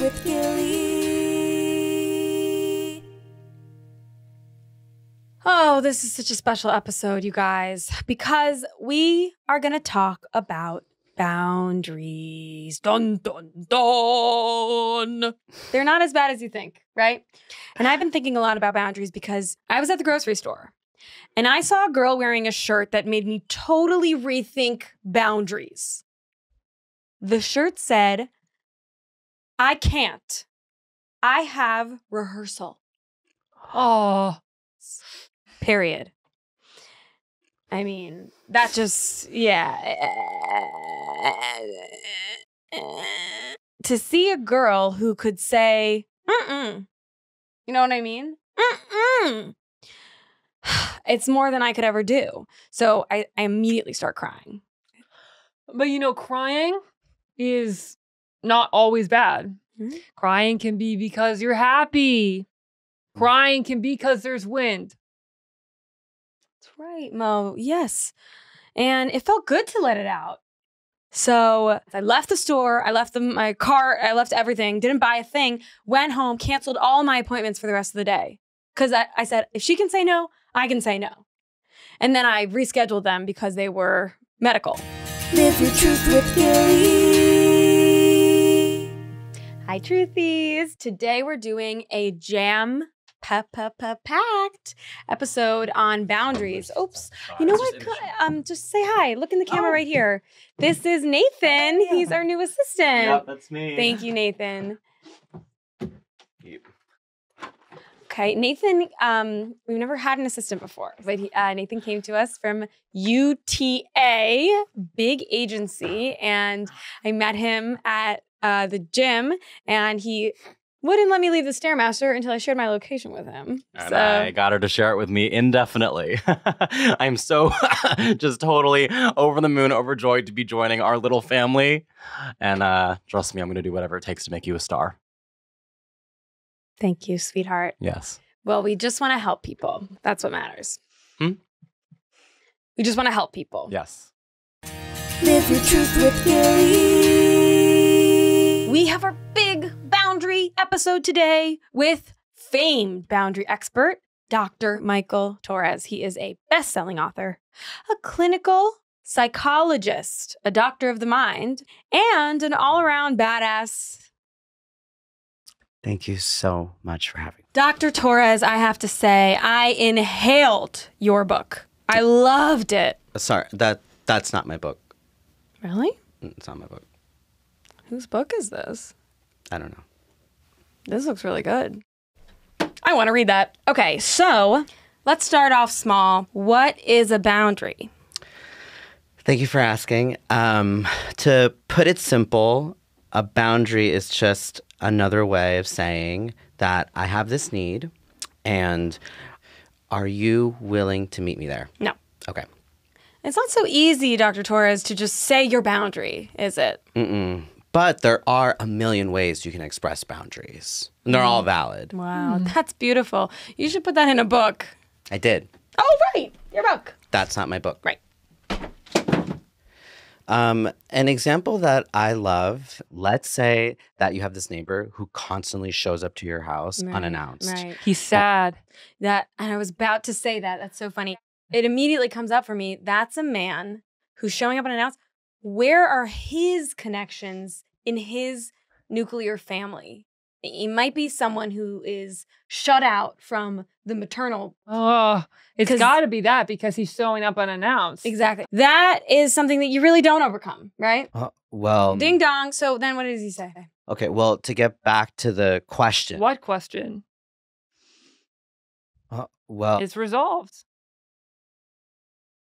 with Gilli. Oh, this is such a special episode, you guys, because we are going to talk about boundaries. Dun, dun, dun. They're not as bad as you think, right? And I've been thinking a lot about boundaries because I was at the grocery store and I saw a girl wearing a shirt that made me totally rethink boundaries. The shirt said, "I can't. I have rehearsal." Oh, Period. I mean, that just, yeah. To see a girl who could say, mm-mm. You know what I mean? Mm-mm. It's more than I could ever do. So I immediately start crying. but you know, crying is not always bad. Hmm? Crying can be because you're happy. Crying can be because there's wind. That's right, Mo. Yes. And it felt good to let it out. So I left the store, I left my car, I left everything, didn't buy a thing, went home, canceled all my appointments for the rest of the day. Because I said, if she can say no, I can say no. And then I rescheduled them because they were medical. Live your truth with Gilli. Hi, Truthies. Today we're doing a jam-packed episode on boundaries. Oops. You know what? Just say hi. Look in the camera right here. This is Nathan. He's our new assistant. Yep, that's me. Thank you, Nathan. Okay, Nathan, we've never had an assistant before, but Nathan came to us from UTA, big agency, and I met him at the gym, and he wouldn't let me leave the Stairmaster until I shared my location with him. And I got her to share it with me indefinitely. I'm so just totally over the moon, overjoyed to be joining our little family. And trust me, I'm going to do whatever it takes to make you a star. Thank you, sweetheart. Yes. Well, we just want to help people. That's what matters. Hmm? We just want to help people. Yes. Live your truth with Gilli. We have our big boundary episode today with famed boundary expert, Dr. Michael Torres. He is a best-selling author, a clinical psychologist, a doctor of the mind, and an all-around badass. Thank you so much for having me. Dr. Torres, I have to say, I inhaled your book. I loved it. Sorry, that's not my book. Really? It's not my book. Whose book is this? I don't know. This looks really good. I want to read that. Okay, so let's start off small. What is a boundary? Thank you for asking. To put it simple, a boundary is just another way of saying that I have this need, and are you willing to meet me there? No. Okay. It's not so easy, Dr. Torres, to just say your boundary, is it? Mm-mm. But there are a million ways you can express boundaries, and they're all valid. Wow, that's beautiful. You should put that in a book. I did. Oh, right, your book. That's not my book. Right. An example that I love, let's say that you have this neighbor who constantly shows up to your house unannounced. Right. He's sad. And I was about to say that. That's so funny. It immediately comes up for me. That's a man who's showing up unannounced. Where are his connections in his nuclear family? He might be someone who is shut out from the maternal. Oh, it's 'Cause- got to be that because he's showing up unannounced. Exactly. That is something that you really don't overcome, right? Well, Ding dong. So then what does he say? okay, well, to get back to the question. What question? Well, It's resolved.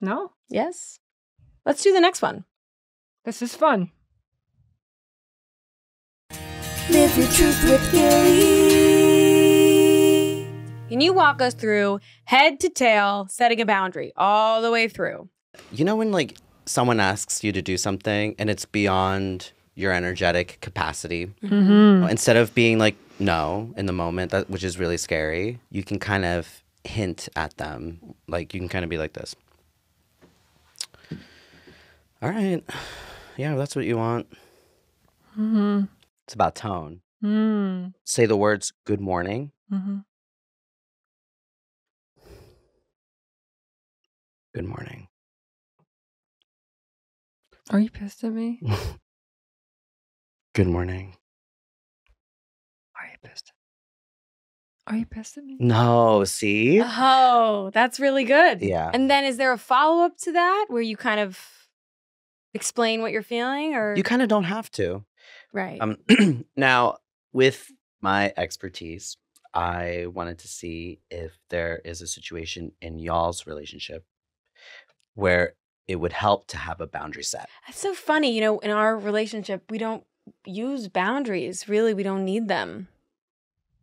No? Yes. Let's do the next one. This is fun. Live your truth with Gilli. Can you walk us through head to tail setting a boundary all the way through? you know when like someone asks you to do something and it's beyond your energetic capacity? Mm-hmm. Instead of being like, no, in the moment, which is really scary, you can kind of hint at them. Like, you can kind of be like this. All right. Yeah, that's what you want. Mm-hmm. It's about tone. Mm. Say the words good morning. Mm-hmm. Good morning. Are you pissed at me? Good morning. Are you pissed? Are you pissed at me? No, see? Oh, that's really good. Yeah. And then is there a follow-up to that where you kind of explain what you're feeling or You kind of don't have to. right. Now, with my expertise, I wanted to see if there is a situation in y'all's relationship where it would help to have a boundary set. That's so funny. You know, in our relationship, we don't use boundaries. Really, we don't need them.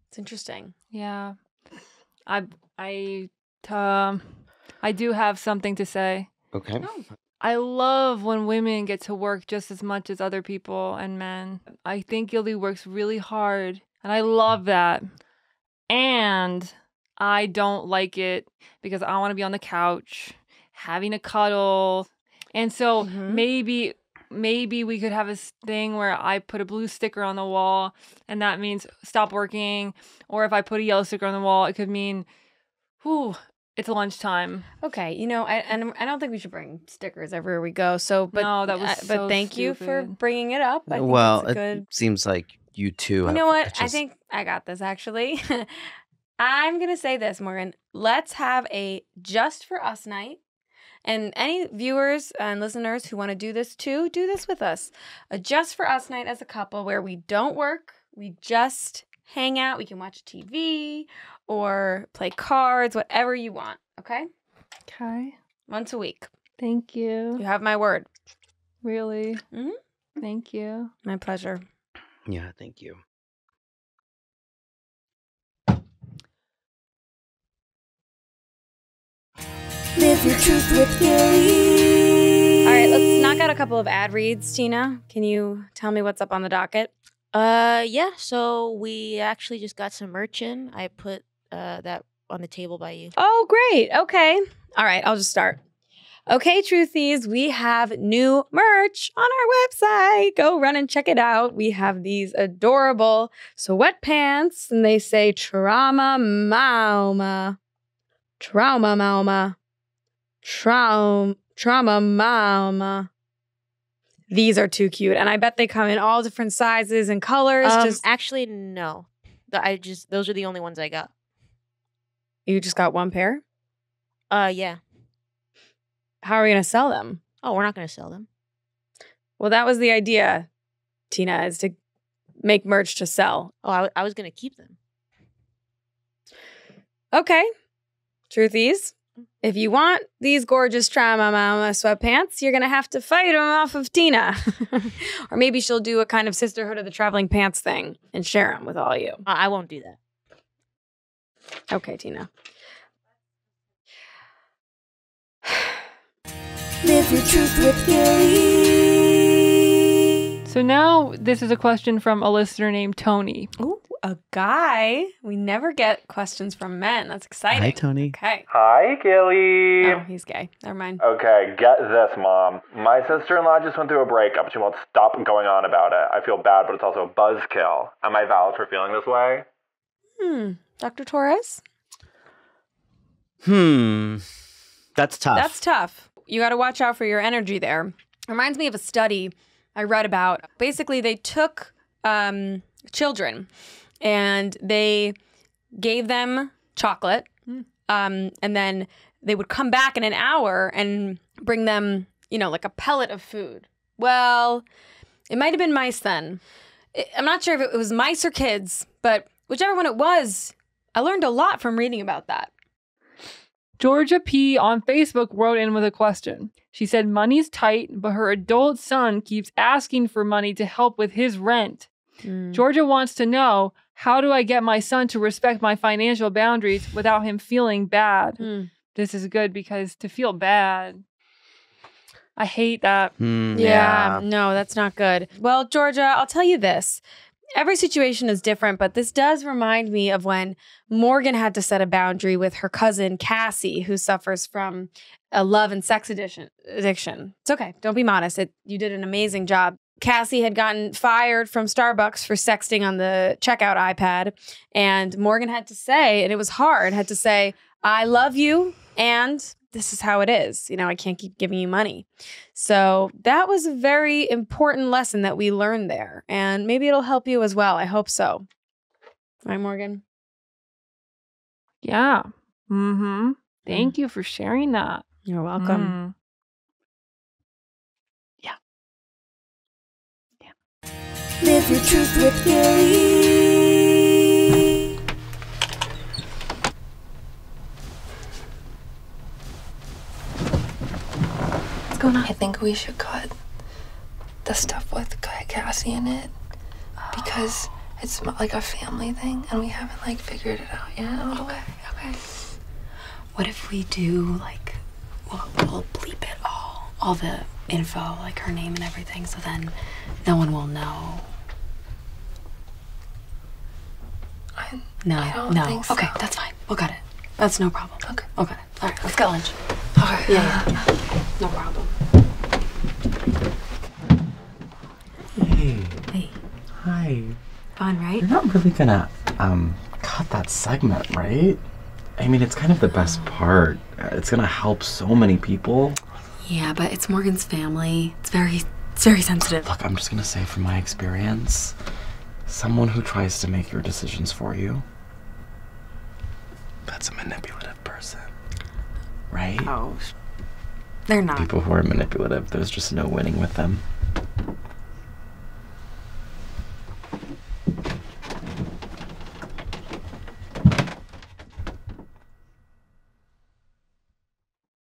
It's interesting. Yeah. I do have something to say. Okay. I love when women get to work just as much as other people and men. I think Gilli works really hard, and I love that. And I don't like it because I want to be on the couch having a cuddle. And so maybe we could have a thing where I put a blue sticker on the wall and that means stop working. Or if I put a yellow sticker on the wall, it could mean, whew, it's lunchtime. Okay, you know, I don't think we should bring stickers everywhere we go. So, but No, that was so but thank you for stupid. bringing it up. I think Well, it's a good. it seems like you two You have know what? I just- think I got this actually. I'm gonna say this, Morgan. Let's have a just for us night. And any viewers and listeners who want to do this too, do this with us. A just for us night as a couple where we don't work, we just hang out. We can watch TV or play cards, whatever you want. Okay? Okay. Once a week. Thank you. You have my word. Really? Mhm. Thank you. My pleasure. Yeah, thank you. Live your truth with Gilli. All right, let's knock out a couple of ad reads. Teena, can you tell me what's up on the docket? Yeah, so we actually just got some merch in. I put that on the table by you. Oh, great. Okay. All right, I'll just start. Okay, Truthies, we have new merch on our website. Go run and check it out. We have these adorable sweatpants, and they say Trauma Mauma. Trauma Mauma. Trauma Mauma. These are too cute, and I bet they come in all different sizes and colors. Actually, no. Those are the only ones I got. You just got one pair? Yeah. How are we going to sell them? Oh, we're not gonna sell them. Well, that was the idea, Teena, is to make merch to sell. Oh, I was gonna keep them. Okay. Truthies, if you want these gorgeous Trauma Mama sweatpants, you're going to have to fight them off of Teena. Or maybe she'll do a kind of Sisterhood of the Traveling Pants thing and share them with all you. I won't do that. Okay, Teena. Live your truth with Gilli. So now this is a question from a listener named Tony. Ooh, a guy. We never get questions from men. That's exciting. Hi, Tony. Okay. Hi, Gilli. Oh, he's gay. Never mind. Okay, get this, Mom. My sister-in-law just went through a breakup. She won't stop going on about it. I feel bad, but it's also a buzzkill. Am I valid for feeling this way? Dr. Torres? That's tough. That's tough. You got to watch out for your energy there. Reminds me of a study I read about. Basically, they took children and they gave them chocolate, and then they would come back in an hour and bring them, like a pellet of food. Well, it might have been mice then. I'm not sure if it was mice or kids, but whichever one it was, I learned a lot from reading about that. Georgia P. on Facebook wrote in with a question. She said money's tight, but her adult son keeps asking for money to help with his rent. Georgia wants to know, how do I get my son to respect my financial boundaries without him feeling bad? This is good because to feel bad, I hate that. Yeah, no, that's not good. Well, Georgia, I'll tell you this. Every situation is different, but this does remind me of when Morgan had to set a boundary with her cousin, Cassie, who suffers from a love and sex addiction. It's okay. Don't be modest. You did an amazing job. Cassie had gotten fired from Starbucks for sexting on the checkout iPad. And Morgan had to say, and it was hard, had to say, I love you and this is how it is. You know, I can't keep giving you money. So that was a very important lesson that we learned there. And maybe it'll help you as well. I hope so. Right, Morgan? Yeah. Mm-hmm. Thank you for sharing that. You're welcome. Live your truth with Gilli. What's going on? I think we should cut the stuff with Cassie in it because it's like a family thing and we haven't like figured it out yet. Okay. What if we do like, we'll bleep it all the info, like her name and everything, so then no one will know. I No. don't think so. Okay, that's fine. We'll got it. That's no problem. Okay. All right, let's get lunch. Okay. Yeah. No problem. Hey. Hey, Hi. fun, right? You're not really gonna cut that segment, right? I mean, it's kind of the best part. It's gonna help so many people. Yeah, but it's Morgan's family. It's very sensitive. Look, I'm just gonna say from my experience, someone who tries to make your decisions for you, that's a manipulative person. Right? Oh, they're not. People who are manipulative, there's just no winning with them.